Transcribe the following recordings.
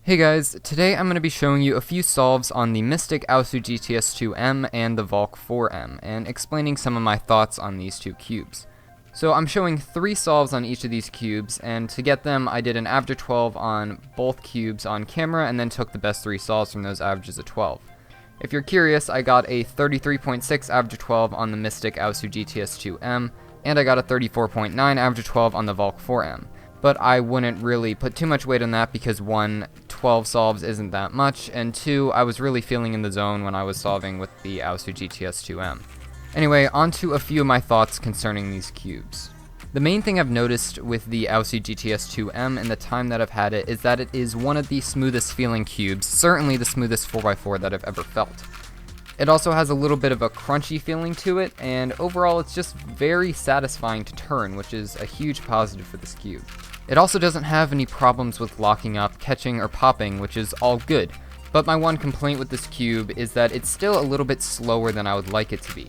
Hey guys, today I'm going to be showing you a few solves on the Mystic Aosu GTS2M and the Valk 4M, and explaining some of my thoughts on these two cubes. So I'm showing 3 solves on each of these cubes, and to get them I did an average of 12 on both cubes on camera, and then took the best 3 solves from those averages of 12. If you're curious, I got a 33.6 average of 12 on the Mystic Aosu GTS2M, and I got a 34.9 average of 12 on the Valk 4M. But I wouldn't really put too much weight on that because 1, 12 solves isn't that much, and 2, I was really feeling in the zone when I was solving with the Aosu GTS2M. Anyway, on to a few of my thoughts concerning these cubes. The main thing I've noticed with the Aosu GTS2M in the time that I've had it is that it is one of the smoothest feeling cubes, certainly the smoothest 4x4 that I've ever felt. It also has a little bit of a crunchy feeling to it, and overall it's just very satisfying to turn, which is a huge positive for this cube. It also doesn't have any problems with locking up, catching, or popping, which is all good, but my one complaint with this cube is that it's still a little bit slower than I would like it to be.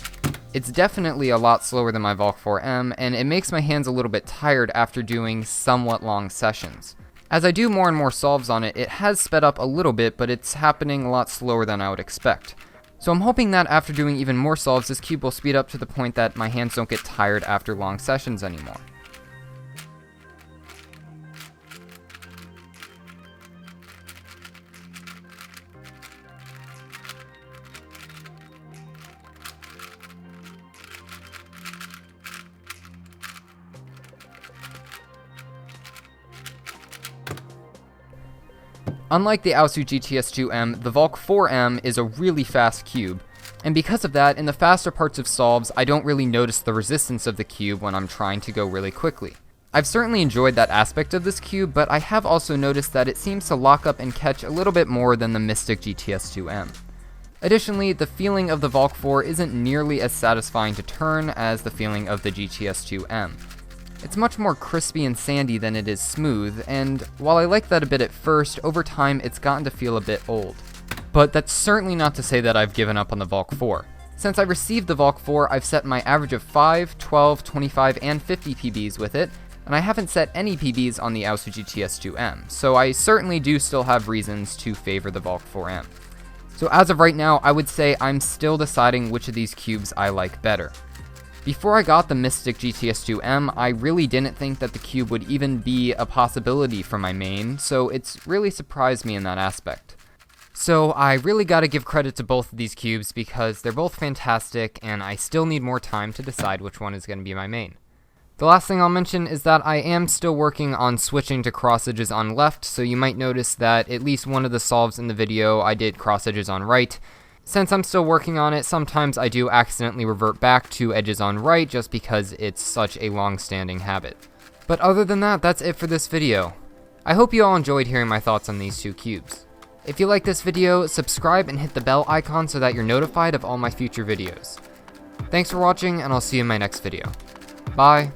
It's definitely a lot slower than my Valk 4M, and it makes my hands a little bit tired after doing somewhat long sessions. As I do more and more solves on it, it has sped up a little bit, but it's happening a lot slower than I would expect. So I'm hoping that after doing even more solves, this cube will speed up to the point that my hands don't get tired after long sessions anymore. Unlike the Aosu GTS2M, the Valk 4M is a really fast cube, and because of that, in the faster parts of solves, I don't really notice the resistance of the cube when I'm trying to go really quickly. I've certainly enjoyed that aspect of this cube, but I have also noticed that it seems to lock up and catch a little bit more than the Mystic GTS2M. Additionally, the feeling of the Valk 4 isn't nearly as satisfying to turn as the feeling of the GTS2M. It's much more crispy and sandy than it is smooth, and while I liked that a bit at first, over time it's gotten to feel a bit old. But that's certainly not to say that I've given up on the Valk 4. Since I received the Valk 4, I've set my average of 5, 12, 25, and 50 PBs with it, and I haven't set any PBs on the Aosu GTS2M, so I certainly do still have reasons to favor the Valk 4M. So as of right now, I would say I'm still deciding which of these cubes I like better. Before I got the Mystic GTS2M, I really didn't think that the cube would even be a possibility for my main, so it's really surprised me in that aspect. So I really gotta give credit to both of these cubes because they're both fantastic, and I still need more time to decide which one is going to be my main. The last thing I'll mention is that I am still working on switching to cross edges on left, so you might notice that at least one of the solves in the video I did cross edges on right. Since I'm still working on it, sometimes I do accidentally revert back to edges on right just because it's such a long-standing habit. But other than that, that's it for this video. I hope you all enjoyed hearing my thoughts on these two cubes. If you like this video, subscribe and hit the bell icon so that you're notified of all my future videos. Thanks for watching, and I'll see you in my next video. Bye!